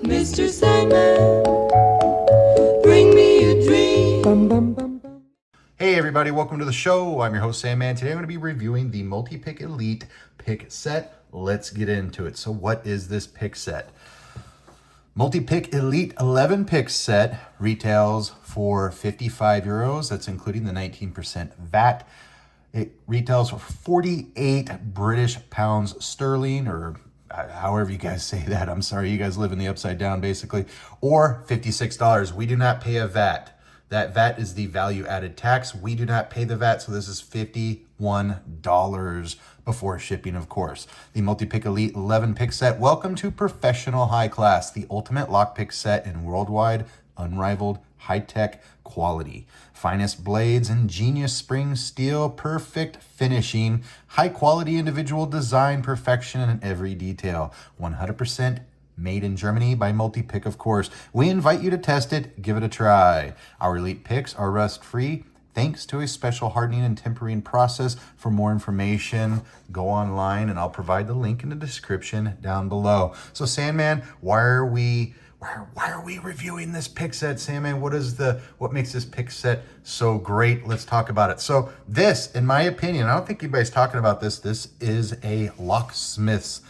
Mr. Sandman, bring me a dream. Hey everybody, welcome to the show. I'm your host Sandman. Today I'm going to be reviewing the Multipick Elite pick set. Let's get into it. So what is this pick set? Multipick Elite 11 pick set retails for €55. That's including the 19% VAT. It retails for 48 British pounds sterling, or however you guys say that. I'm sorry, you guys live in the upside down basically. Or $56. We do not pay a VAT. That VAT is the value added tax. We do not pay the VAT, so this is $51 before shipping, of course. The Multipick Elite 11 pick set. Welcome to Professional High Class, the ultimate lockpick set in worldwide, unrivaled, high-tech quality. Finest blades and genius spring steel, perfect finishing, high-quality individual design, perfection in every detail. 100% made in Germany by Multipick, of course. We invite you to test it, give it a try. Our elite picks are rust-free thanks to a special hardening and tempering process. For more information, go online and I'll provide the link in the description down below. So Sandman, why are we reviewing this pick set, Sandman? What makes this pick set so great? Let's talk about it. So this, in my opinion, I don't think anybody's talking about this. This is a locksmith's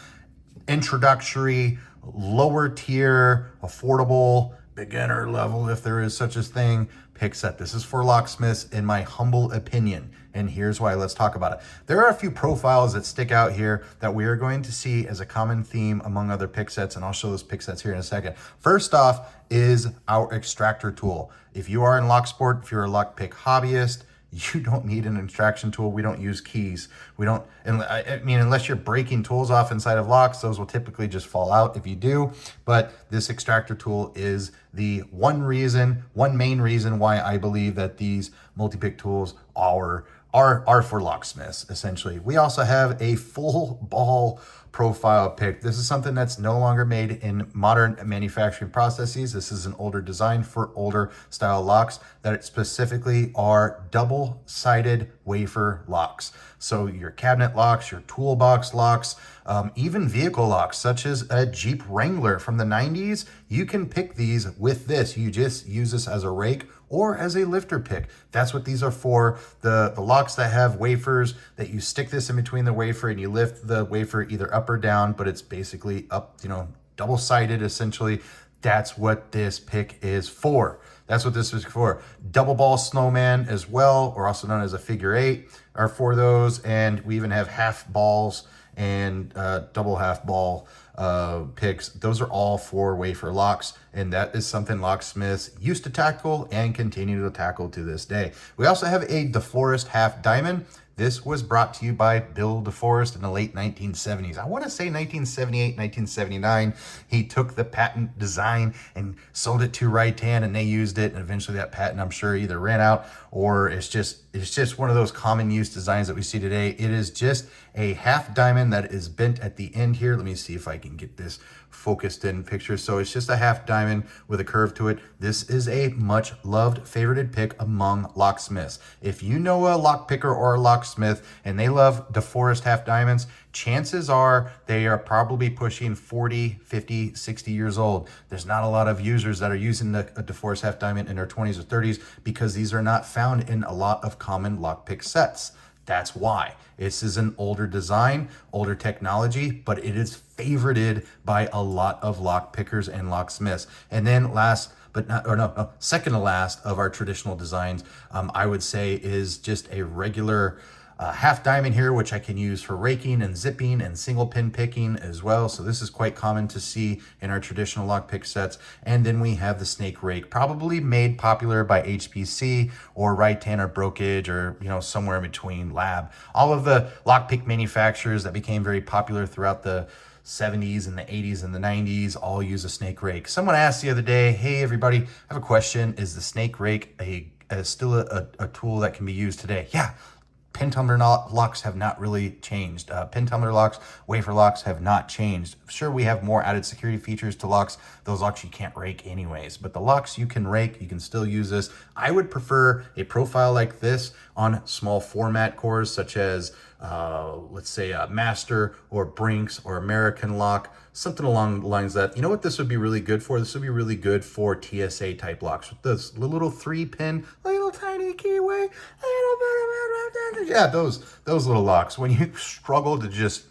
introductory, lower tier, affordable, beginner level, if there is such a thing, pick set. This is for locksmiths, in my humble opinion. And here's why. Let's talk about it. There are a few profiles that stick out here that we are going to see as a common theme among other pick sets, and I'll show those pick sets here in a second. First off is our extractor tool. If you are in locksport, if you're a lockpick hobbyist, you don't need an extraction tool. We don't use keys. We don't, I mean, unless you're breaking tools off inside of locks, those will typically just fall out if you do. But this extractor tool is the one main reason why I believe that these multi-pick tools are for locksmiths, essentially. We also have a full ball profile pick. This is something that's no longer made in modern manufacturing processes. This is an older design for older style locks that specifically are double-sided wafer locks. So your cabinet locks, your toolbox locks, even vehicle locks, such as a Jeep Wrangler from the 90s, you can pick these with this. You just use this as a rake or as a lifter pick. That's what these are for. The locks that have wafers, that you stick this in between the wafer and you lift the wafer either up or down, but it's basically up, double-sided essentially. That's what this pick is for. That's what this is for. Double ball snowman as well, or also known as a figure eight, are for those. And we even have half balls and double half ball picks. Those are all for wafer locks, and that is something locksmiths used to tackle and continue to tackle to this day. We also have a DeForest half diamond. This was brought to you by Bill DeForest in the late 1970s. I want to say 1978, 1979. He took the patent design and sold it to Ritan, and they used it. And eventually that patent, I'm sure, either ran out or it's just one of those common use designs that we see today. It is just a half diamond that is bent at the end here. Let me see if I can get this focused in picture. So it's just a half diamond with a curve to it. This is a much loved, favorited pick among locksmiths. If you know a lockpicker or a locksmith and they love DeForest half diamonds, chances are they are probably pushing 40, 50, 60 years old. There's not a lot of users that are using a DeForest half diamond in their 20s or 30s because these are not found in a lot of common lockpick sets. That's why. This is an older design, older technology, but it is favorited by a lot of lockpickers and locksmiths. And then second to last of our traditional designs, I would say is just a regular half diamond here, which I can use for raking and zipping and single pin picking as well. So this is quite common to see in our traditional lockpick sets. And then we have the snake rake, probably made popular by HPC or Ritan or Brokage or somewhere in between Lab. All of the lockpick manufacturers that became very popular throughout the 70s and the 80s and the 90s all use a snake rake. Someone asked the other day, hey everybody, I have a question. Is the snake rake still a tool that can be used today? Yeah. pin tumbler locks have not really changed. Pin tumbler locks, wafer locks have not changed. Sure, we have more added security features to locks. Those locks you can't rake anyways, but the locks you can rake, you can still use this. I would prefer a profile like this on small format cores, such as let's say a Master or Brinks or American lock, something along the lines of that. You know what this would be really good for? This would be really good for TSA type locks with this little 3-pin, little tiny keyway, yeah, those little locks. When you struggle to just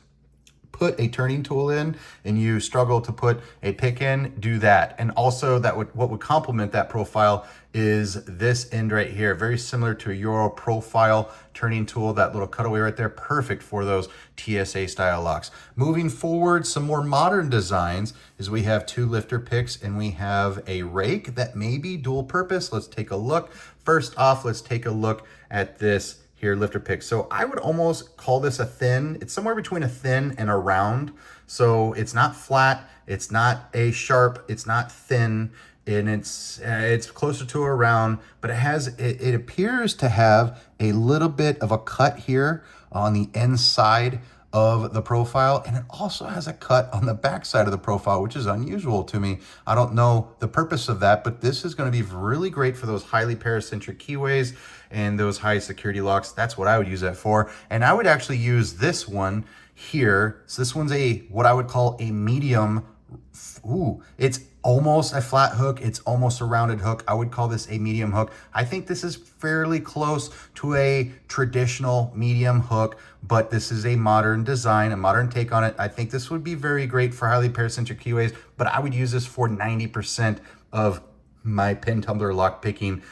put a turning tool in and you struggle to put a pick in, do that. And also what would complement that profile is this end right here, very similar to a Euro profile turning tool, that little cutaway right there, perfect for those TSA style locks. Moving forward, some more modern designs is we have 2 lifter picks and we have a rake that may be dual purpose. Let's take a look. First off, let's take a look at this here lifter pick. So I would almost call this a thin. It's somewhere between a thin and a round. So it's not flat, it's not a sharp, it's not thin, and it's closer to a round, but it appears to have a little bit of a cut here on the inside of the profile, and it also has a cut on the back side of the profile, which is unusual to me. I don't know the purpose of that, but this is going to be really great for those highly paracentric keyways and those high security locks. That's what I would use that for. And I would actually use this one here. So this one's what I would call a medium. It's almost a flat hook. It's almost a rounded hook. I would call this a medium hook. I think this is fairly close to a traditional medium hook, but this is a modern design, a modern take on it. I think this would be very great for highly paracentric keyways, but I would use this for 90% of my pin tumbler lock picking,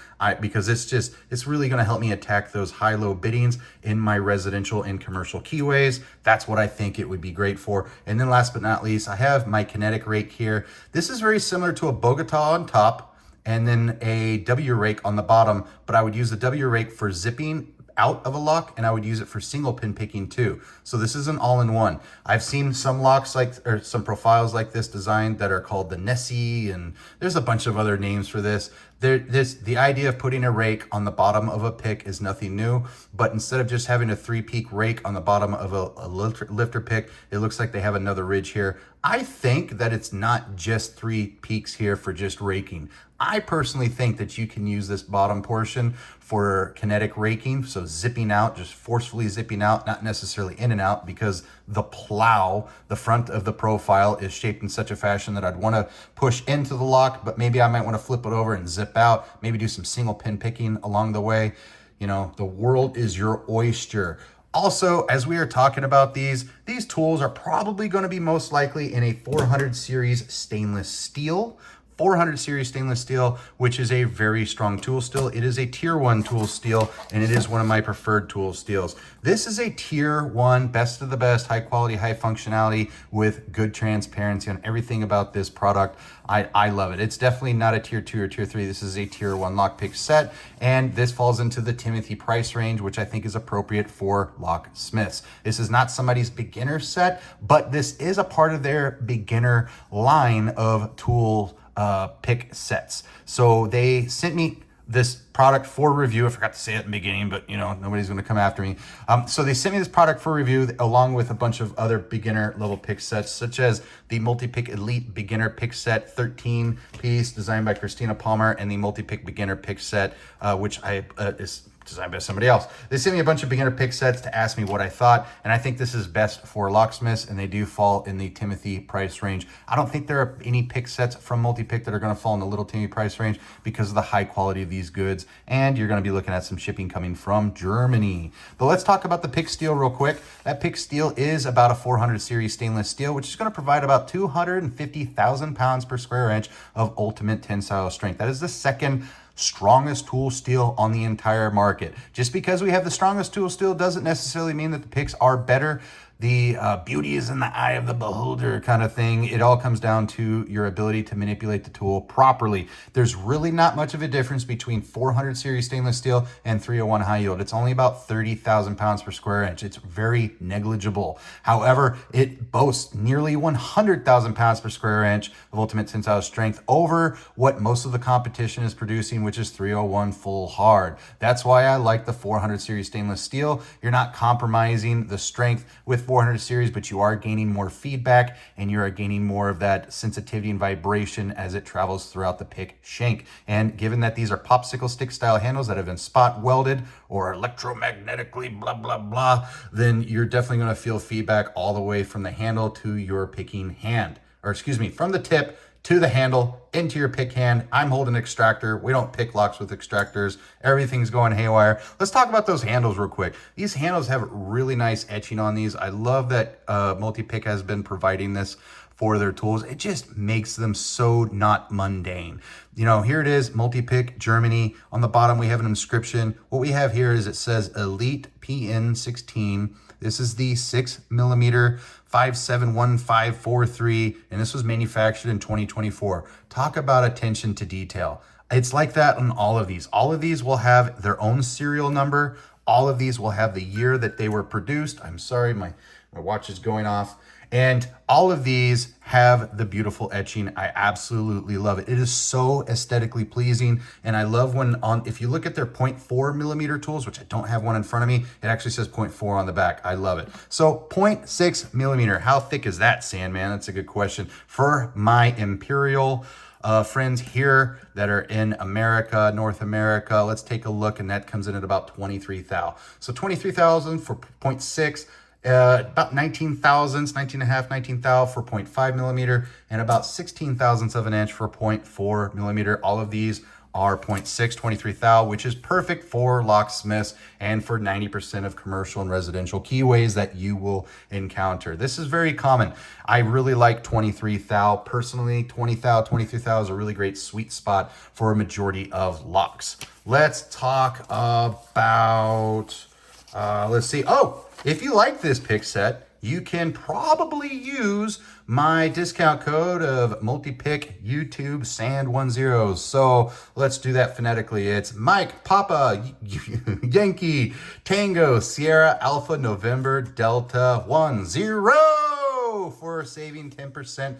because it's really going to help me attack those high-low biddings in my residential and commercial keyways. That's what I think it would be great for. And then last but not least, I have my kinetic rake here. This is very similar to a Bogota on top and then a W rake on the bottom, but I would use the W rake for zipping out of a lock, and I would use it for single pin picking too. So this is an all-in-one. I've seen some locks or some profiles like this designed that are called the Nessie, and there's a bunch of other names for this. The idea of putting a rake on the bottom of a pick is nothing new, but instead of just having a 3-peak rake on the bottom of a lifter pick, it looks like they have another ridge here. I think that it's not just 3 peaks here for just raking. I personally think that you can use this bottom portion for kinetic raking, so zipping out, just forcefully zipping out, not necessarily in and out, because the plow, the front of the profile, is shaped in such a fashion that I'd want to push into the lock, but maybe I might want to flip it over and zip out, maybe do some single pin picking along the way. You know, the world is your oyster. Also, as we are talking about these tools are probably going to be most likely in a 400 series stainless steel. 400 series stainless steel, which is a very strong tool steel. It is a tier 1 tool steel, and it is one of my preferred tool steels. This is a tier 1, best of the best, high quality, high functionality with good transparency on everything about this product. I love it. It's definitely not a tier 2 or tier 3. This is a tier 1 lockpick set, and this falls into the Timothy price range, which I think is appropriate for locksmiths. This is not somebody's beginner set, but this is a part of their beginner line of tool pick sets. So they sent me this product for review. I forgot to say it in the beginning, but you know, nobody's going to come after me. So they sent me this product for review along with a bunch of other beginner level pick sets, such as the Multipick Elite Beginner Pick Set 13 piece designed by Christina Palmer, and the Multipick Beginner Pick Set, which is designed by somebody else. They sent me a bunch of beginner pick sets to ask me what I thought, and I think this is best for locksmiths, and they do fall in the Timothy price range. I don't think there are any pick sets from Multipick that are going to fall in the little Timmy price range because of the high quality of these goods, and you're going to be looking at some shipping coming from Germany. But let's talk about the pick steel real quick. That pick steel is about a 400 series stainless steel, which is going to provide about 250,000 pounds per square inch of ultimate tensile strength. That is the second strongest tool steel on the entire market. Just because we have the strongest tool steel doesn't necessarily mean that the picks are better. the beauty is in the eye of the beholder kind of thing. It all comes down to your ability to manipulate the tool properly. There's really not much of a difference between 400 series stainless steel and 301 high yield. It's only about 30,000 pounds per square inch. It's very negligible. However, it boasts nearly 100,000 pounds per square inch of ultimate tensile strength over what most of the competition is producing, which is 301 full hard. That's why I like the 400 series stainless steel. You're not compromising the strength with 400 series, but you are gaining more feedback and you are gaining more of that sensitivity and vibration as it travels throughout the pick shank. And given that these are popsicle stick style handles that have been spot welded or electromagnetically blah, blah, blah, then you're definitely going to feel feedback all the way from the handle to your picking hand, or excuse me, from the tip to the handle into your pick hand. I'm holding an extractor. We don't pick locks with extractors. Everything's going haywire. Let's talk about those handles real quick. These handles have really nice etching on these. I love that Multipick has been providing this for their tools. It just makes them so not mundane. You know, here it is, Multipick, Germany. On the bottom, we have an inscription. What we have here is it says Elite PN16. This is the 6mm 571543, and this was manufactured in 2024. Talk about attention to detail. It's like that on all of these. All of these will have their own serial number. All of these will have the year that they were produced. I'm sorry, my watch is going off. And all of these have the beautiful etching. I absolutely love it. It is so aesthetically pleasing. And I love when if you look at their 0.4mm tools, which I don't have one in front of me, it actually says 0.4 on the back. I love it. So 0.6mm, how thick is that, Sandman? That's a good question. For my Imperial friends here that are in America, North America, let's take a look, and that comes in at about 23 thou. So 23,000 for 0.6. About 19 thousandths, 19 and a half, 19 thou for 0.5mm, and about 16 thousandths of an inch for 0.4mm. All of these are 0.6, 23 thou, which is perfect for locksmiths and for 90% of commercial and residential keyways that you will encounter. This is very common. I really like 23 thou. Personally, 20 thou, 23 thou is a really great sweet spot for a majority of locks. Let's talk about, let's see. Oh, if you like this pick set, you can probably use my discount code of Multipick YouTube Sand10. So let's do that phonetically. It's Mike, Papa, Yankee, Tango, Sierra, Alpha, November, Delta, 10 for saving 10%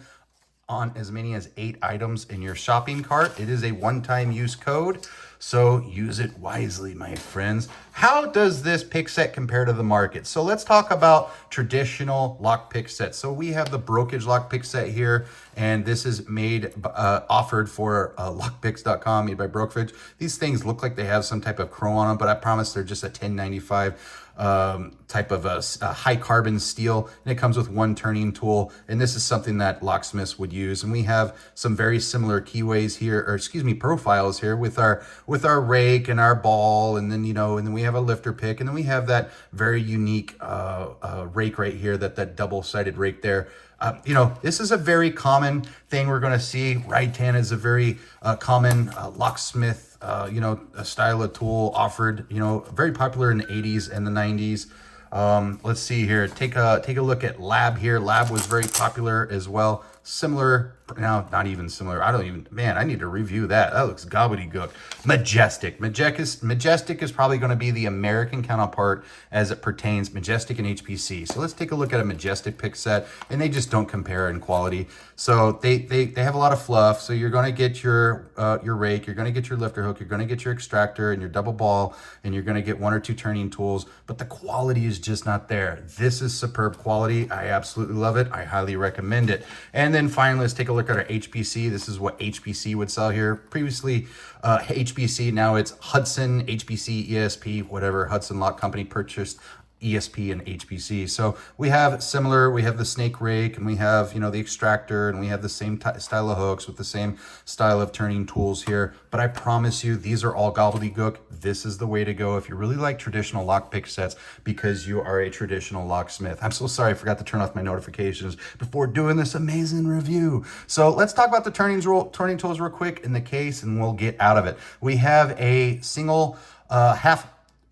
on as many as 8 items in your shopping cart. It is a one-time use code, so use it wisely, my friends. How does this pick set compare to the market? So let's talk about traditional lock pick sets. So we have the Brokage lock pick set here, and this is made, offered for lockpicks.com, made by Brokage. These things look like they have some type of chrome on them, but I promise they're just a 1095 type of a high carbon steel, and it comes with one turning tool, and this is something that locksmiths would use. And we have some very similar keyways here, or excuse me, profiles here with our rake and our ball, and then and then we have a lifter pick, and then we have that very unique rake right here, that double-sided rake there. This is a very common thing we're going to see. Right-hand is a very common locksmith a style of tool offered, very popular in the 80s and the 90s. Let's see here. Take a look at Lab here. Lab was very popular as well. Similar, now not even similar. I need to review that. That looks gobbledygook. Majestic is probably going to be the American counterpart as it pertains Majestic and HPC. So let's take a look at a Majestic pick set, and they just don't compare in quality. So they have a lot of fluff. So you're going to get your rake, you're going to get your lifter hook, you're going to get your extractor and your double ball, and you're going to get 1 or 2 turning tools, but the quality is just not there. This is superb quality. I absolutely love it. I highly recommend it. And then finally, let's take a look at our HPC. This is what HPC would sell here. Previously, HPC, now it's Hudson, HPC, ESP, whatever. Hudson Lock Company purchased ESP and HPC. So we have the snake rake, and we have, the extractor, and we have the same style of hooks with the same style of turning tools here. But I promise you, these are all gobbledygook. This is the way to go if you really like traditional lockpick sets, because you are a traditional locksmith. I'm so sorry, I forgot to turn off my notifications before doing this amazing review. So let's talk about the turning tools real quick in the case, and we'll get out of it. We have a single half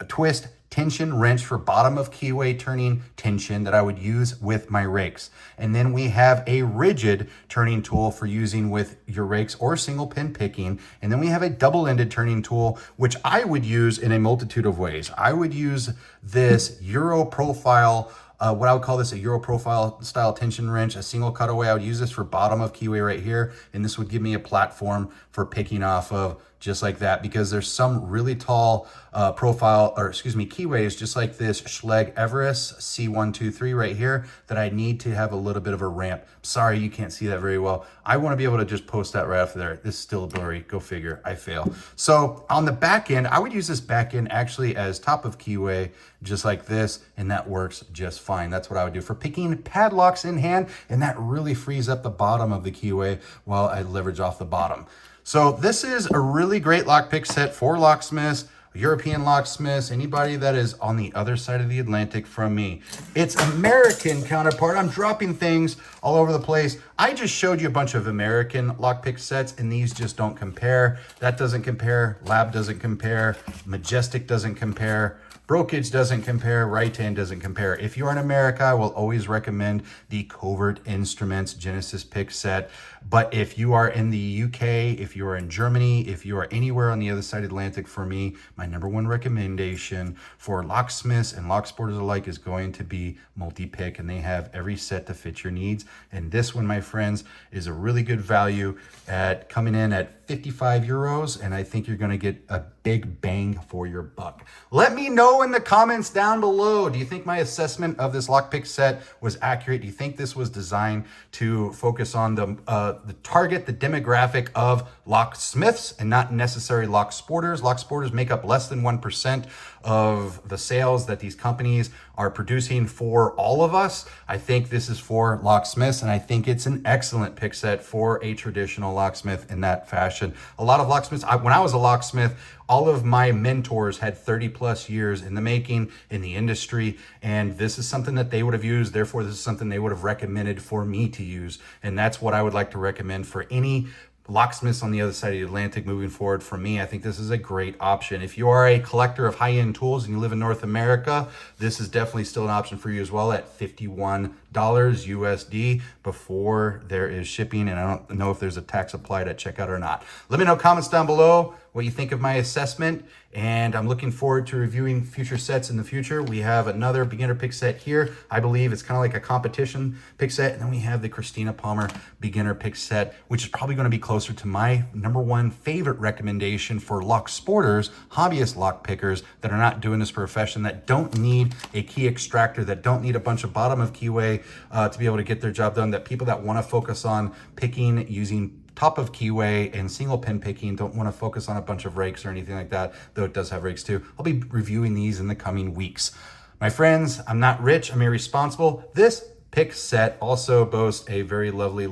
twist tension wrench for bottom of keyway turning tension that I would use with my rakes. And then we have a rigid turning tool for using with your rakes or single pin picking. And then we have a double-ended turning tool, which I would use in a multitude of ways. I would use this Euro profile, what I would call this a Euro profile style tension wrench, a single cutaway. I would use this for bottom of keyway right here. And this would give me a platform for picking off of, just like that, because there's some really tall keyways just like this Schlage Everest C123 right here that I need to have a little bit of a ramp. Sorry, you can't see that very well. I want to be able to just post that right after there. This is still blurry. Go figure. I fail. So on the back end, I would use this back end actually as top of keyway, just like this, and that works just fine. That's what I would do for picking padlocks in hand, and that really frees up the bottom of the keyway while I leverage off the bottom. So this is a really great lockpick set for locksmiths, European locksmiths, anybody that is on the other side of the Atlantic from me. Its American counterpart, I'm dropping things all over the place. I just showed you a bunch of American lockpick sets, and these just don't compare. That doesn't compare, Lab doesn't compare, Majestic doesn't compare, Brokage doesn't compare, Right-Hand doesn't compare. If you're in America, I will always recommend the Covert Instruments Genesis pick set. But if you are in the UK, if you are in Germany, if you are anywhere on the other side of the Atlantic, for me, my number one recommendation for locksmiths and locksporters alike is going to be Multipick, and they have every set to fit your needs. And this one, my friends, is a really good value at coming in at 55 euros, and I think you're going to get a big bang for your buck. Let me know in the comments down below. Do you think my assessment of this lockpick set was accurate? Do you think this was designed to focus on the target, the demographic of locksmiths and not necessarily locksporters? Locksporters make up less than 1% of the sales that these companies are producing for all of us. I think this is for locksmiths, and I think it's an excellent pick set for a traditional locksmith in that fashion. A lot of locksmiths, when I was a locksmith, all of my mentors had 30 plus years in the making, in the industry, and this is something that they would have used. Therefore, this is something they would have recommended for me to use. And that's what I would like to recommend for any locksmiths on the other side of the Atlantic moving forward. For me, I think this is a great option. If you are a collector of high-end tools and you live in North America, this is definitely still an option for you as well at $51 USD before there is shipping, and I don't know if there's a tax applied at checkout or not. Let me know comments down below what you think of my assessment, and I'm looking forward to reviewing future sets in the future. We have another beginner pick set here. I believe it's kind of like a competition pick set, and then we have the Christina Palmer beginner pick set, which is probably going to be closer to my number one favorite recommendation for lock sporters, hobbyist lock pickers that are not doing this for a profession, that don't need a key extractor, that don't need a bunch of bottom of keyway to be able to get their job done, that people that want to focus on picking using top of keyway and single pin picking, don't want to focus on a bunch of rakes or anything like that, though it does have rakes too. I'll be reviewing these in the coming weeks. My friends, I'm not rich, I'm irresponsible. This pick set also boasts a very lovely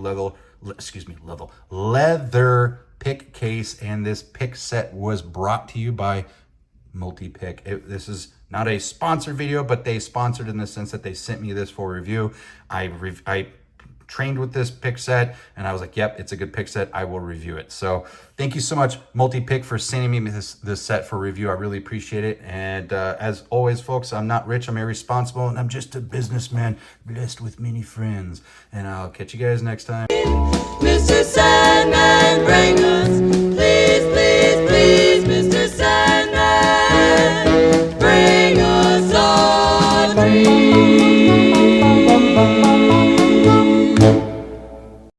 leather pick case, and this pick set was brought to you by Multipick. This is not a sponsored video, but they sponsored in the sense that they sent me this for review. I trained with this pick set, and I was like, yep, it's a good pick set, I will review it. So thank you so much, Multipick, for sending me this set for review. I really appreciate it. And as always, folks, I'm not rich, I'm irresponsible, and I'm just a businessman blessed with many friends. And I'll catch you guys next time. Mr. Sandman.